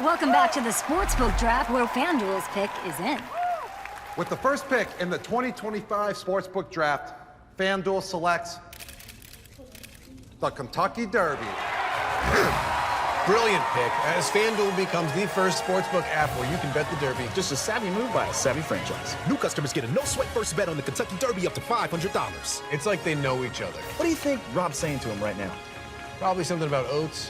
Welcome back to the Sportsbook Draft, where FanDuel's pick is in. With the first pick in the 2025 Sportsbook Draft, FanDuel selects the Kentucky Derby. Brilliant pick, as FanDuel becomes the first sportsbook app where you can bet the Derby. Just a savvy move by a savvy franchise. New customers get a no-sweat first bet on the Kentucky Derby up to $500. It's like they know each other. What do you think Rob's saying to him right now? Probably something about oats.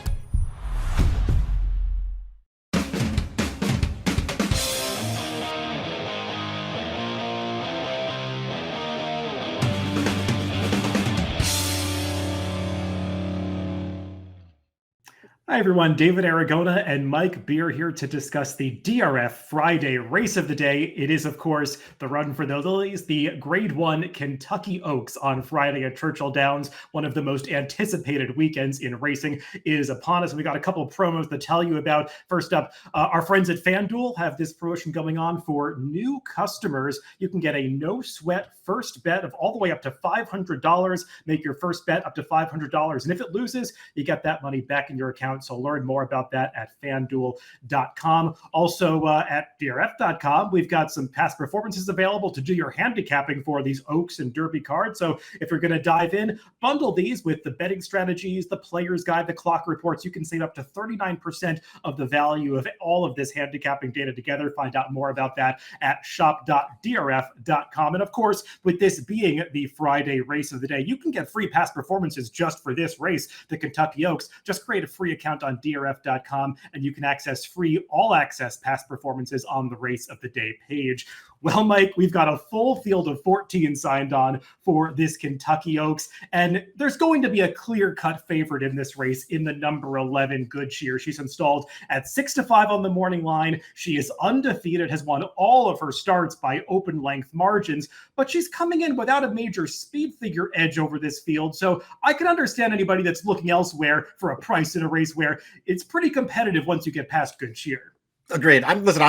Hi everyone, David Aragona and Mike Beer here to discuss the DRF Friday race of the day. It is, of course, the Run for the Lilies, the Grade 1 Kentucky Oaks on Friday at Churchill Downs. One of the most anticipated weekends in racing is upon us. We got a couple of promos to tell you about. First up, our friends at FanDuel have this promotion going on for new customers. You can get a no-sweat first bet of all the way up to $500. Make your first bet up to $500. And if it loses, you get that money back in your account. So learn more about that at FanDuel.com. Also at DRF.com, we've got some past performances available to do your handicapping for these Oaks and Derby cards. So if you're going to dive in, bundle these with the betting strategies, the player's guide, the clock reports. You can save up to 39% of the value of all of this handicapping data together. Find out more about that at shop.drf.com. And of course, with this being the Friday race of the day, you can get free past performances just for this race, the Kentucky Oaks. Just create a free account on DRF.com, and you can access free all-access past performances on the Race of the Day page. Well, Mike, we've got a full field of 14 signed on for this Kentucky Oaks, and there's going to be a clear-cut favorite in this race in the number 11 Good Cheer. She's installed at 6-5 on the morning line. She is undefeated, has won all of her starts by open-length margins, but she's coming in without a major speed figure edge over this field, so I can understand anybody that's looking elsewhere for a price in a race where it's pretty competitive once you get past Good Cheer. Agreed. I'm with you.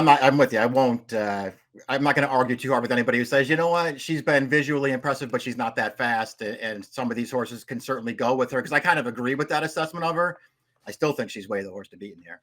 I'm not going to argue too hard with anybody who says, you know what, she's been visually impressive, but she's not that fast. And some of these horses can certainly go with her, because I kind of agree with that assessment of her. I still think she's way the horse to beat in here.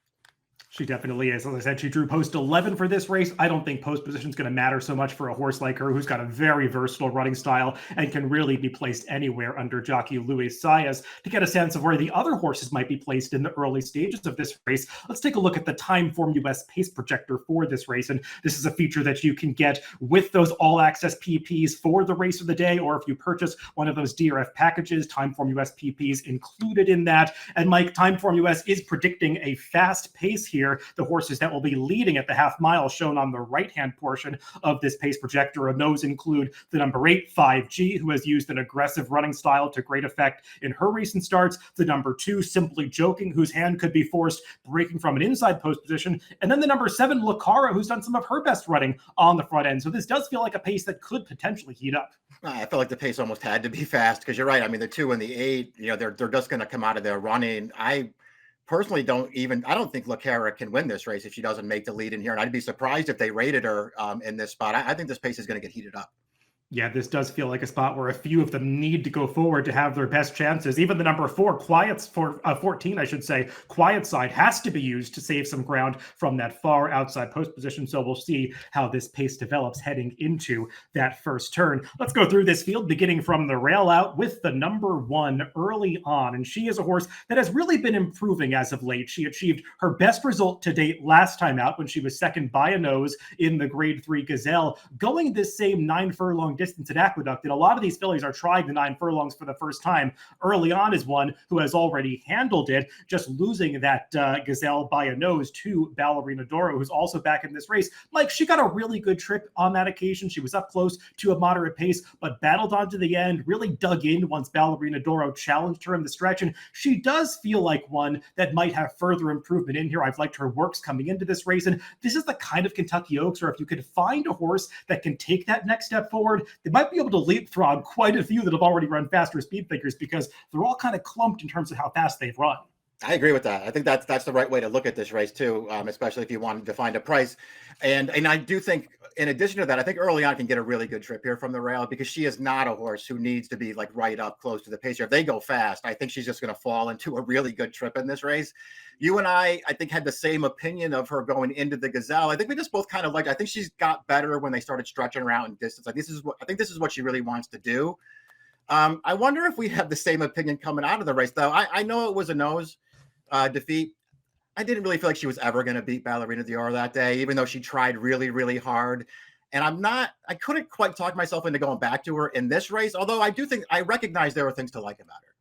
She definitely is. As I said, she drew post 11 for this race. I don't think post position is going to matter so much for a horse like her, who's got a very versatile running style and can really be placed anywhere under jockey Luis Saez. To get a sense of where the other horses might be placed in the early stages of this race, let's take a look at the Timeform US pace projector for this race. And this is a feature that you can get with those all-access PPs for the race of the day, or if you purchase one of those DRF packages, Timeform US PPs included in that. And Mike, Timeform US is predicting a fast pace here. The horses that will be leading at the half mile shown on the right-hand portion of this pace projector, and those include the number 8, 5G, who has used an aggressive running style to great effect in her recent starts, the number 2, Simply Joking, whose hand could be forced breaking from an inside post position, and then the number 7, Lucara, who's done some of her best running on the front end. So this does feel like a pace that could potentially heat up. I feel like the pace almost had to be fast, because you're right. I mean, the 2 and the 8, they're just going to come out of there running. I personally don't think Lucara can win this race if she doesn't make the lead in here. And I'd be surprised if they rated her in this spot. I think this pace is going to get heated up. Yeah, this does feel like a spot where a few of them need to go forward to have their best chances. Even the number 4, 14, I should say, Quiet Side has to be used to save some ground from that far outside post position. So we'll see how this pace develops heading into that first turn. Let's go through this field, beginning from the rail out with the number 1 early on. And she is a horse that has really been improving as of late. She achieved her best result to date last time out when she was second by a nose in the Grade 3 Gazelle, going this same 9 furlong distance at Aqueduct. And a lot of these fillies are trying the 9 furlongs for the first time. Early on is one who has already handled it, just losing that Gazelle by a nose to Ballerina Doro, who's also back in this race. Like, she got a really good trip on that occasion. She was up close to a moderate pace, but battled on to the end, really dug in once Ballerina Doro challenged her in the stretch. And she does feel like one that might have further improvement in here. I've liked her works coming into this race. And this is the kind of Kentucky Oaks where if you could find a horse that can take that next step forward, they might be able to leapfrog quite a few that have already run faster speed figures, because they're all kind of clumped in terms of how fast they've run. I agree with that. I think that's the right way to look at this race too, especially if you want to find a price. And I do think, in addition to that, I think early on can get a really good trip here from the rail because she is not a horse who needs to be like right up close to the pace here. If they go fast, I think she's just going to fall into a really good trip in this race. You and I think, had the same opinion of her going into the Gazelle. I think we just both kind of liked. I think she's got better when they started stretching her out in distance. Like I think this is what she really wants to do. I wonder if we have the same opinion coming out of the race, though. I know it was a nose defeat. I didn't really feel like she was ever going to beat Ballerina Dior that day, even though she tried really, really hard. And I couldn't quite talk myself into going back to her in this race, although I do think I recognize there are things to like about her.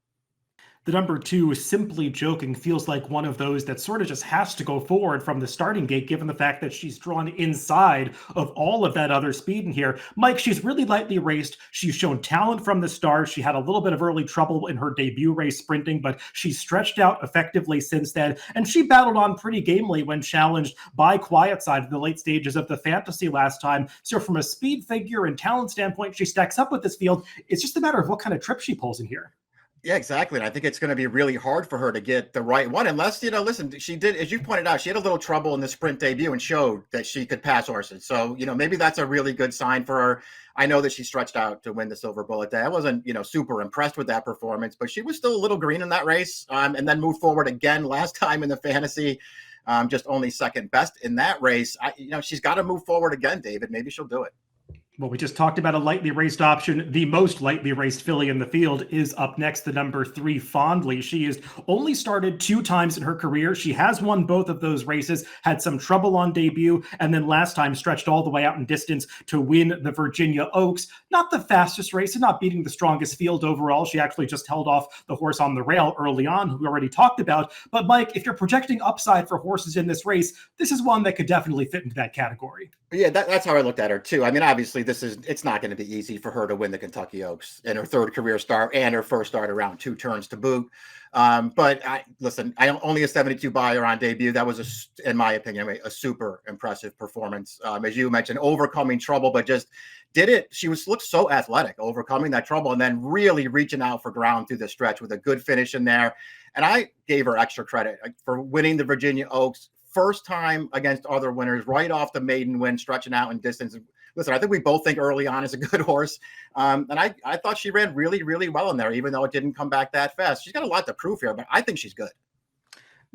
The number 2, Simply Joking, feels like one of those that sort of just has to go forward from the starting gate, given the fact that she's drawn inside of all of that other speed in here. Mike, she's really lightly raced. She's shown talent from the start. She had a little bit of early trouble in her debut race sprinting, but she's stretched out effectively since then. And she battled on pretty gamely when challenged by Quiet Side in the late stages of the Fantasy last time. So from a speed figure and talent standpoint, she stacks up with this field. It's just a matter of what kind of trip she pulls in here. Yeah, exactly. And I think it's going to be really hard for her to get the right one, unless, listen, she did, as you pointed out, she had a little trouble in the sprint debut and showed that she could pass horses. So, maybe that's a really good sign for her. I know that she stretched out to win the Silver Bullet Day. I wasn't, super impressed with that performance, but she was still a little green in that race, and then moved forward again last time in the Fantasy, just only second best in that race. She's got to move forward again, David. Maybe she'll do it. Well, we just talked about a lightly raced option. The most lightly raced filly in the field is up next, the number 3, Fondly. She has only started 2 times in her career. She has won both of those races, had some trouble on debut, and then last time stretched all the way out in distance to win the Virginia Oaks. Not the fastest race and not beating the strongest field overall. She actually just held off the horse on the rail early on, who we already talked about. But Mike, if you're projecting upside for horses in this race, this is one that could definitely fit into that category. Yeah, that's how I looked at her too. I mean, obviously it's not going to be easy for her to win the Kentucky Oaks in her third career start and her first start around 2 turns to boot. But listen, I only a 72 buyer on debut. That was, in my opinion, a super impressive performance. As you mentioned, overcoming trouble, but just did it. She looked so athletic, overcoming that trouble and then really reaching out for ground through the stretch with a good finish in there. And I gave her extra credit for winning the Virginia Oaks. First time against other winners, right off the maiden win, stretching out in distance. Listen, I think we both think early on is a good horse. And I thought she ran really, really well in there, even though it didn't come back that fast. She's got a lot to prove here, but I think she's good.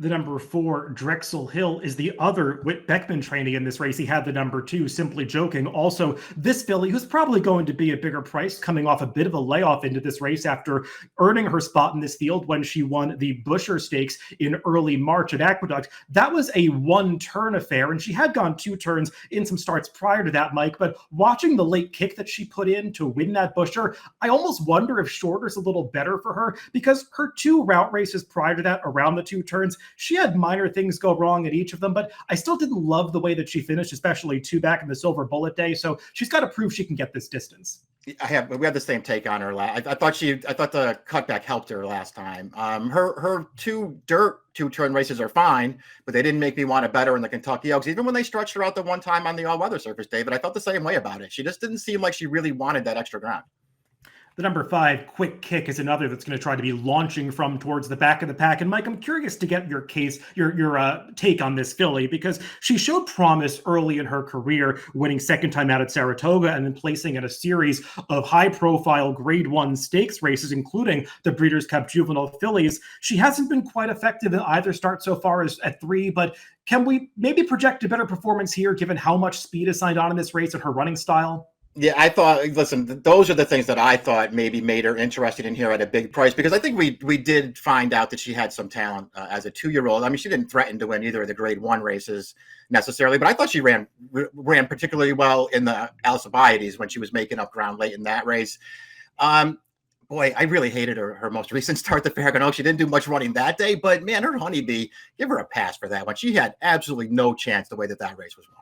The number 4, Drexel Hill, is the other Whit Beckman trainee in this race. He had the number 2, Simply Joking. Also, this filly, who's probably going to be a bigger price, coming off a bit of a layoff into this race after earning her spot in this field when she won the Busher Stakes in early March at Aqueduct. That was a 1-turn affair, and she had gone 2 turns in some starts prior to that, Mike. But watching the late kick that she put in to win that Busher, I almost wonder if shorter's a little better for her, because her 2 route races prior to that, around the 2 turns, she had minor things go wrong at each of them, but I still didn't love the way that she finished, especially 2 back in the Silver Bullet Day. So she's got to prove she can get this distance. We had the same take on her. I thought the cutback helped her last time. Her 2 dirt 2-turn races are fine, but they didn't make me want to bet her in the Kentucky Oaks. Even when they stretched her out the one time on the all-weather surface, David, I felt the same way about it. She just didn't seem like she really wanted that extra ground. The number 5, Quick Kick, is another that's going to try to be launching from towards the back of the pack. And Mike, I'm curious to get your take on this filly, because she showed promise early in her career, winning second time out at Saratoga and then placing in a series of high-profile Grade 1 stakes races, including the Breeders' Cup Juvenile Fillies. She hasn't been quite effective in either start so far as at 3, but can we maybe project a better performance here, given how much speed is signed on in this race and her running style? Yeah, I thought, listen, those are the things that I thought maybe made her interested in here at a big price, because I think we did find out that she had some talent as a 2-year-old. I mean, she didn't threaten to win either of the Grade 1 races necessarily, but I thought she ran particularly well in the Alcibiades when she was making up ground late in that race. Boy, I really hated her most recent start to Aragona. She didn't do much running that day, but man, her Honeybee, give her a pass for that one. She had absolutely no chance the way that race was run.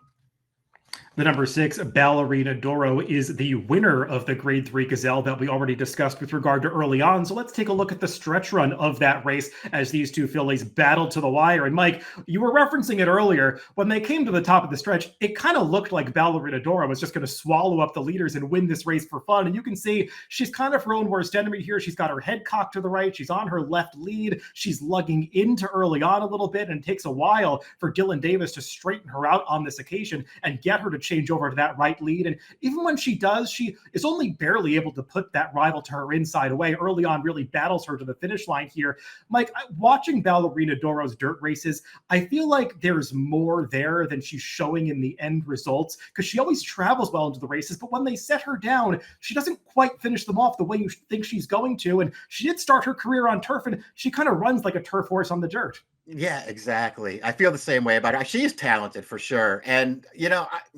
The number 6, Ballerina Doro, is the winner of the Grade 3 Gazelle that we already discussed with regard to early on. So let's take a look at the stretch run of that race as these two fillies battled to the wire. And Mike, you were referencing it earlier. When they came to the top of the stretch, it kind of looked like Ballerina Doro was just going to swallow up the leaders and win this race for fun. And you can see she's kind of her own worst enemy here. She's got her head cocked to the right. She's on her left lead. She's lugging into early on a little bit, and it takes a while for Dylan Davis to straighten her out on this occasion and get her to change over to that right lead. And even when she does, she is only barely able to put that rival to her inside away. Early on really battles her to the finish line here. Mike, watching Ballerina Doro's dirt races, I feel like there's more there than she's showing in the end results, because she always travels well into the races, but when they set her down, she doesn't quite finish them off the way you think she's going to. And she did start her career on turf, and she kind of runs like a turf horse on the dirt. Yeah, exactly. I feel the same way about her. She is talented for sure. And,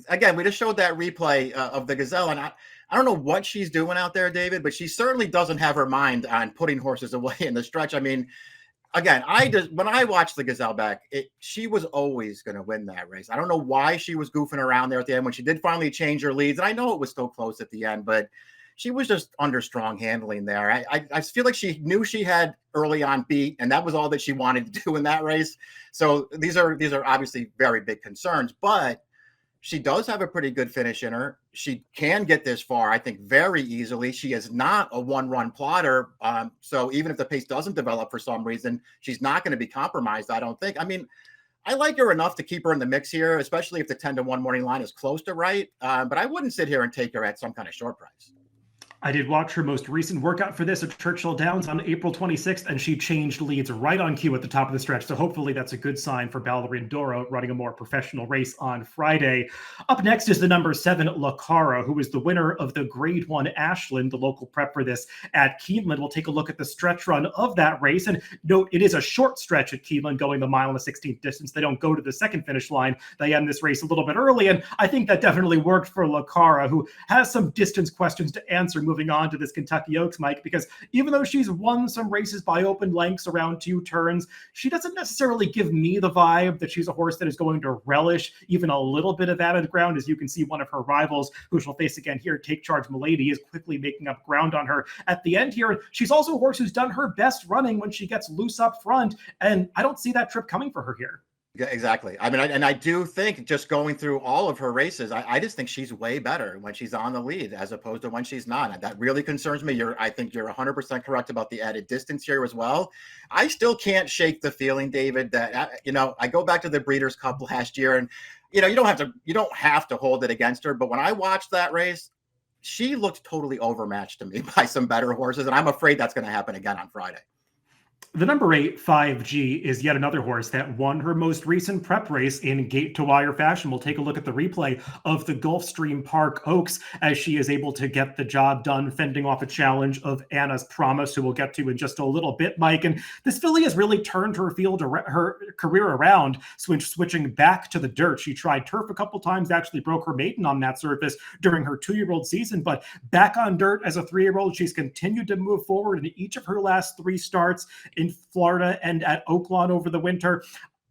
again, we just showed that replay of the Gazelle, and I don't know what she's doing out there, David, but she certainly doesn't have her mind on putting horses away in the stretch. I mean, again, when I watched the Gazelle back, she was always going to win that race. I don't know why she was goofing around there at the end when she did finally change her leads. And I know it was still close at the end, but she was just under strong handling there. I feel like she knew she had early on beat, and that was all that she wanted to do in that race. So these are obviously very big concerns, but she does have a pretty good finish in her. She can get this far, I think, very easily. She is not a one-run plotter. So even if the pace doesn't develop for some reason, she's not going to be compromised, I don't think. I mean, I like her enough to keep her in the mix here, especially if the 10-1 morning line is close to right. But I wouldn't sit here and take her at some kind of short price. I did watch her most recent workout for this at Churchill Downs on April 26th, and she changed leads right on cue at the top of the stretch. So hopefully that's a good sign for Ballerina Doro running a more professional race on Friday. Up next is the number 7, Lacara, who is the winner of the Grade 1 Ashland, the local prep for this at Keeneland. We'll take a look at the stretch run of that race. And note, it is a short stretch at Keeneland, going the 1 16th distance. They don't go to the second finish line. They end this race a little bit early. And I think that definitely worked for Lacara, who has some distance questions to answer moving on to this Kentucky Oaks, Mike, because even though she's won some races by open lengths around 2 turns, she doesn't necessarily give me the vibe that she's a horse that is going to relish even a little bit of added ground. As you can see, one of her rivals, who she'll face again here, Take Charge Milady, is quickly making up ground on her at the end here. She's also a horse who's done her best running when she gets loose up front, and I don't see that trip coming for her here. Yeah, exactly. I mean, I do think, just going through all of her races, I just think she's way better when she's on the lead as opposed to when she's not. And that really concerns me. I think you're 100% correct about the added distance here as well. I still can't shake the feeling, David, that, I go back to the Breeders' Cup last year, and, you don't have to hold it against her. But when I watched that race, she looked totally overmatched to me by some better horses. And I'm afraid that's going to happen again on Friday. The number 8, 5G, is yet another horse that won her most recent prep race in gate-to-wire fashion. We'll take a look at the replay of the Gulfstream Park Oaks as she is able to get the job done, fending off a challenge of Anna's Promise, who we'll get to in just a little bit, Mike. And this filly has really turned her career around, switching back to the dirt. She tried turf a couple times, actually broke her maiden on that surface during her 2-year-old season, but back on dirt as a 3-year-old, she's continued to move forward in each of her last 3 starts in Florida and at Oaklawn over the winter.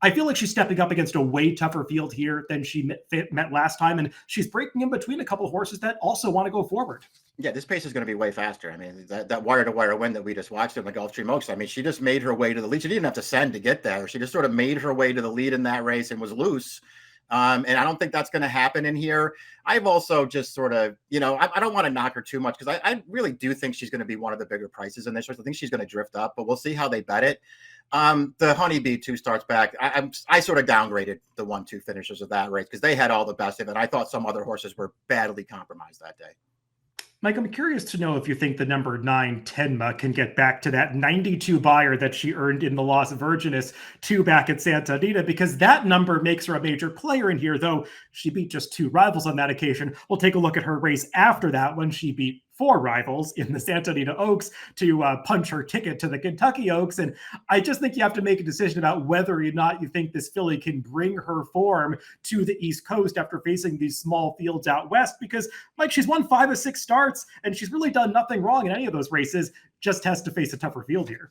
I feel like she's stepping up against a way tougher field here than she met last time, and she's breaking in between a couple of horses that also want to go forward. Yeah, this pace is going to be way faster. I mean, that wire-to-wire win that we just watched in the Gulfstream Oaks, I mean, she just made her way to the lead. She didn't have to send to get there. She just sort of made her way to the lead in that race and was loose. And I don't think that's going to happen in here. I've also just sort of, I don't want to knock her too much, because I really do think she's going to be one of the bigger prices in this race. I think she's going to drift up, but we'll see how they bet it. The Honeybee 2 starts back. I sort of downgraded the 1-2 finishers of that race because they had all the best of it. I thought some other horses were badly compromised that day. Mike, I'm curious to know if you think the number 9, Tenma, can get back to that 92 buyer that she earned in the Las Virgenes 2 back at Santa Anita, because that number makes her a major player in here, though she beat just 2 rivals on that occasion. We'll take a look at her race after that, when she beat 4 rivals in the Santa Anita Oaks to punch her ticket to the Kentucky Oaks. And I just think you have to make a decision about whether or not you think this filly can bring her form to the East Coast after facing these small fields out west, because, Mike, she's won 5 of 6 starts, and she's really done nothing wrong in any of those races, just has to face a tougher field here.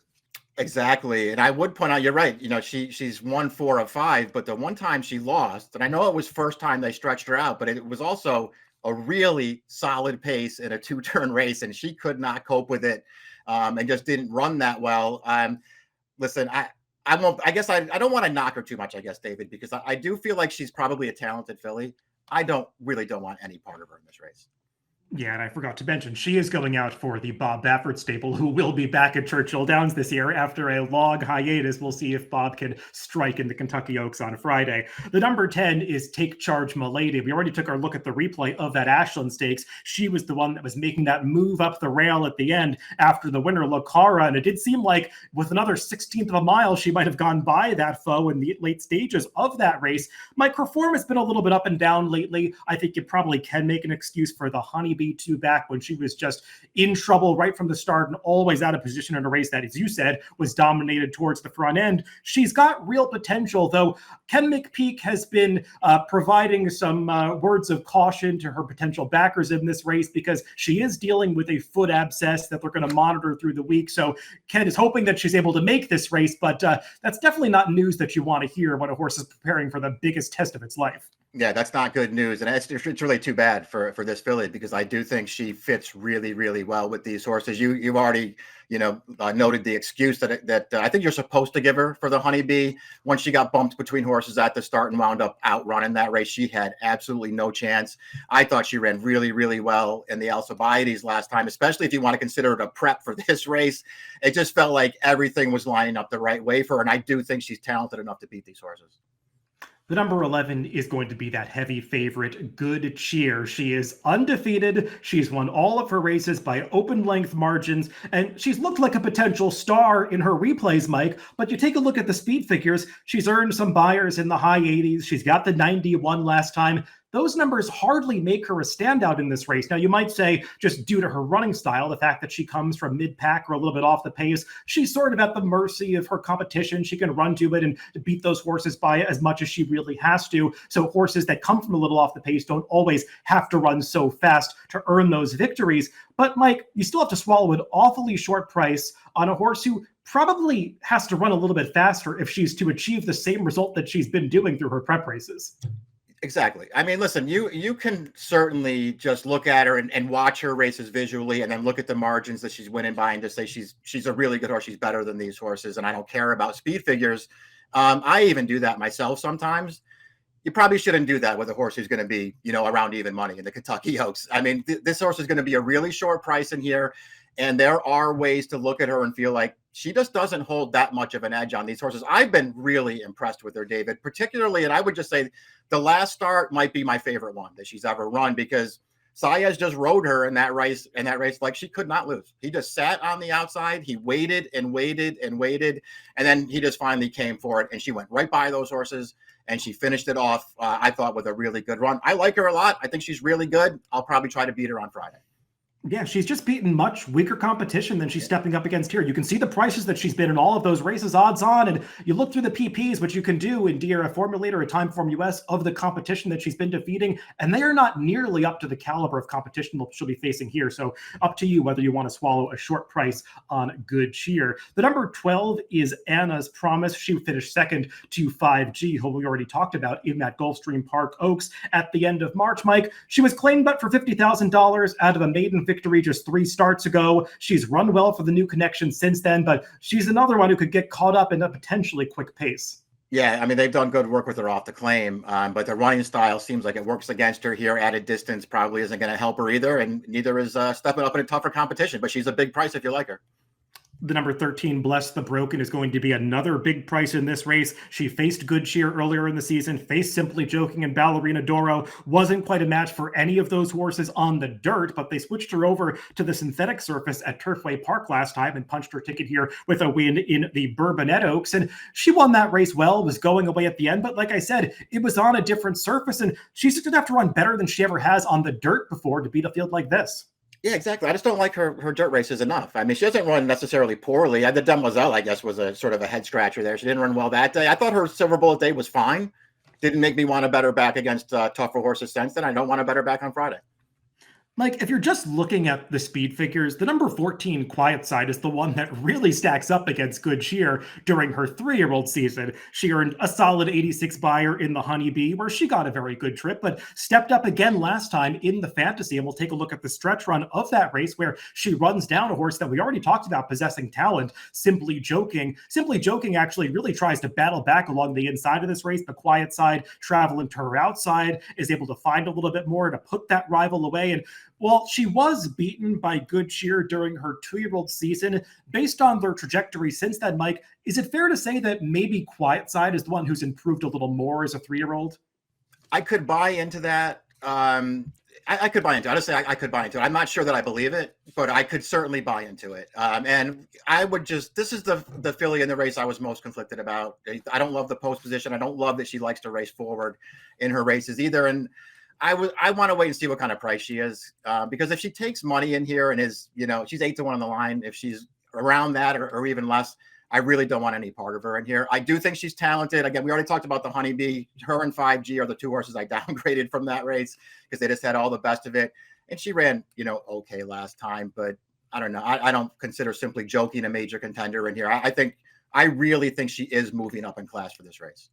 Exactly. And I would point out, you're right. She's won 4 of 5, but the one time she lost, and I know it was first time they stretched her out, but it was also a really solid pace in a 2-turn race, and she could not cope with it, and just didn't run that well. Listen, I won't. I guess I don't want to knock her too much, I guess, David, because I do feel like she's probably a talented filly. I don't want any part of her in this race. Yeah, and I forgot to mention, she is going out for the Bob Baffert stable, who will be back at Churchill Downs this year after a long hiatus. We'll see if Bob can strike in the Kentucky Oaks on Friday. The number 10 is Take Charge Milady. We already took our look at the replay of that Ashland Stakes. She was the one that was making that move up the rail at the end after the winner, Lucara, and it did seem like with another 16th of a mile, she might have gone by that foe in the late stages of that race. My perform has been a little bit up and down lately. I think you probably can make an excuse for the Honeybee 2 back when she was just in trouble right from the start and always out of position in a race that, as you said, was dominated towards the front end. She's got real potential, though. Ken McPeak has been providing some words of caution to her potential backers in this race because she is dealing with a foot abscess that they're going to monitor through the week. So Ken is hoping that she's able to make this race, but that's definitely not news that you want to hear when a horse is preparing for the biggest test of its life. Yeah, that's not good news. And it's really too bad for this filly, because I do think she fits really, really well with these horses. You've already, noted the excuse that I think you're supposed to give her for the Honeybee. Once she got bumped between horses at the start and wound up outrunning that race, she had absolutely no chance. I thought she ran really, really well in the Alcibiades last time, especially if you want to consider it a prep for this race. It just felt like everything was lining up the right way for her. And I do think she's talented enough to beat these horses. The number 11 is going to be that heavy favorite, Good Cheer. She is undefeated. She's won all of her races by open length margins, and she's looked like a potential star in her replays, Mike. But you take a look at the speed figures, she's earned some buyers in the high 80s. She's got the 91 last time. Those numbers hardly make her a standout in this race. Now, you might say, just due to her running style, the fact that she comes from mid-pack or a little bit off the pace, she's sort of at the mercy of her competition. She can run to it and beat those horses by as much as she really has to. So horses that come from a little off the pace don't always have to run so fast to earn those victories. But, Mike, you still have to swallow an awfully short price on a horse who probably has to run a little bit faster if she's to achieve the same result that she's been doing through her prep races. Exactly. I mean, listen, you can certainly just look at her and watch her races visually and then look at the margins that she's winning by and just say she's a really good horse. She's better than these horses. And I don't care about speed figures. I even do that myself sometimes. You probably shouldn't do that with a horse who's going to be, around even money in the Kentucky Oaks. I mean, this horse is going to be a really short price in here. And there are ways to look at her and feel like she just doesn't hold that much of an edge on these horses. I've been really impressed with her, David, particularly, and I would just say the last start might be my favorite one that she's ever run, because Saez just rode her in that race like she could not lose. He just sat on the outside. He waited and waited and waited. And then he just finally came for it. And she went right by those horses and she finished it off, I thought, with a really good run. I like her a lot. I think she's really good. I'll probably try to beat her on Friday. Yeah, she's just beaten much weaker competition than she's stepping up against here. You can see the prices that she's been in all of those races, odds on, and you look through the PPs, which you can do in DRF Formulator or Timeform US, of the competition that she's been defeating, and they are not nearly up to the caliber of competition that she'll be facing here. So up to you whether you want to swallow a short price on Good Cheer. The number 12 is Anna's Promise. She finished second to 5G, who we already talked about in that Gulfstream Park Oaks at the end of March. Mike, she was claimed up for $50,000 out of a maiden victory just 3 starts ago. She's run well for the new connection since then, but she's another one who could get caught up in a potentially quick pace. Yeah, I mean, they've done good work with her off the claim, but the running style seems like it works against her here. Added distance probably isn't going to help her either, and neither is stepping up in a tougher competition, but she's a big price if you like her. The number 13, Bless the Broken, is going to be another big price in this race. She faced Good Cheer earlier in the season, faced Simply Joking and Ballerina Doro. Wasn't quite a match for any of those horses on the dirt, but they switched her over to the synthetic surface at Turfway Park last time and punched her ticket here with a win in the Bourbonnette Oaks. And she won that race well, was going away at the end. But like I said, it was on a different surface, and she's just going to have to run better than she ever has on the dirt before to beat a field like this. Yeah, exactly. I just don't like her dirt races enough. I mean, she doesn't run necessarily poorly. The Demoiselle, I guess, was a sort of a head scratcher there. She didn't run well that day. I thought her Silver Bullet day was fine. Didn't make me want to bet her back against tougher horses since then. I don't want to bet her back on Friday. Like, if you're just looking at the speed figures, the number 14 Quiet Side is the one that really stacks up against Good Cheer during her 3-year-old season. She earned a solid 86 buyer in the Honeybee, where she got a very good trip, but stepped up again last time in the Fantasy. And we'll take a look at the stretch run of that race where she runs down a horse that we already talked about possessing talent, Simply Joking. Simply Joking actually really tries to battle back along the inside of this race. The Quiet Side traveling to her outside is able to find a little bit more to put that rival away. And well, she was beaten by Good Cheer during her 2-year-old season. Based on their trajectory since then, Mike, is it fair to say that maybe Quiet Side is the one who's improved a little more as a 3-year-old? I could buy into that. I could buy into it. Honestly, I could buy into it. I'm not sure that I believe it, but I could certainly buy into it. And I would this is the filly in the race I was most conflicted about. I don't love the post position. I don't love that she likes to race forward in her races either. And I want to wait and see what kind of price she is, because if she takes money in here and is, she's 8-1 on the line, if she's around that or even less, I really don't want any part of her in here. I do think she's talented. Again, we already talked about the Honeybee. Her and 5G are the 2 horses I downgraded from that race because they just had all the best of it. And she ran, okay last time, but I don't know. I don't consider Simply Joking a major contender in here. I really think she is moving up in class for this race.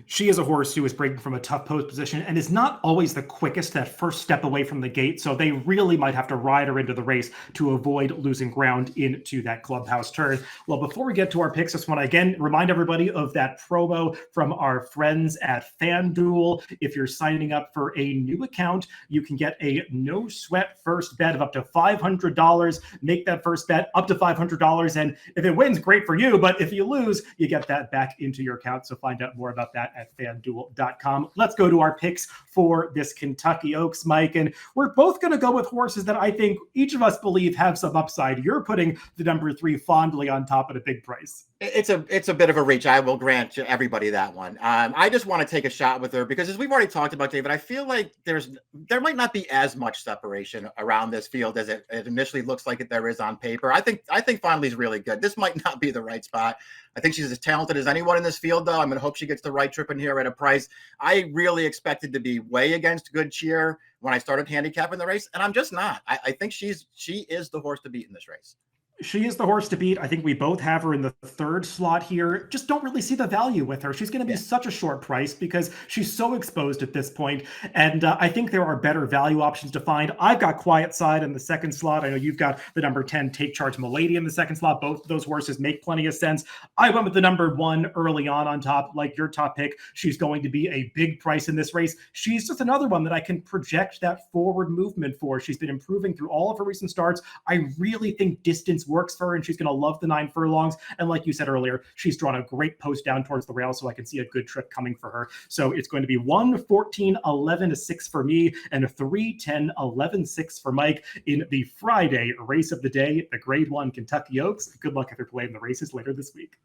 She is a horse who is breaking from a tough post position and is not always the quickest that first step away from the gate. So they really might have to ride her into the race to avoid losing ground into that clubhouse turn. Well, before we get to our picks, I just want to again remind everybody of that promo from our friends at FanDuel. If you're signing up for a new account, you can get a no sweat first bet of up to $500. Make that first bet up to $500. And if it wins, great for you. But if you lose, you get that back into your account. So find out more about that at FanDuel.com. Let's go to our picks for this Kentucky Oaks, Mike. And we're both going to go with horses that I think each of us believe have some upside. You're putting the number 3 Fondly on top at a big price. It's a bit of a reach. I will grant to everybody that one. I just want to take a shot with her because, as we've already talked about, David, I feel like there might not be as much separation around this field as it initially looks like there is on paper. I think Fondly's really good. This might not be the right spot. I think she's as talented as anyone in this field, though. I'm going to hope she gets the right trip in here at a price. I really expected to be way against Good Cheer when I started handicapping the race, and I'm just not. I think she is the horse to beat in this race. She is the horse to beat. I think we both have her in the 3rd slot here. Just don't really see the value with her. She's going to be such a short price because she's so exposed at this point. And I think there are better value options to find. I've got Quiet Side in the 2nd slot. I know you've got the number 10 Take Charge Milady in the 2nd slot. Both of those horses make plenty of sense. I went with the number 1 early on top, like your top pick. She's going to be a big price in this race. She's just another one that I can project that forward movement for. She's been improving through all of her recent starts. I really think distance works for her, and she's going to love the 9 furlongs. And like you said earlier, she's drawn a great post down towards the rail, so I can see a good trip coming for her. So it's going to be 1-14-11-6 for me and 3-10-11-6 for Mike in the Friday race of the day, the Grade 1 Kentucky Oaks. Good luck if you're playing the races later this week.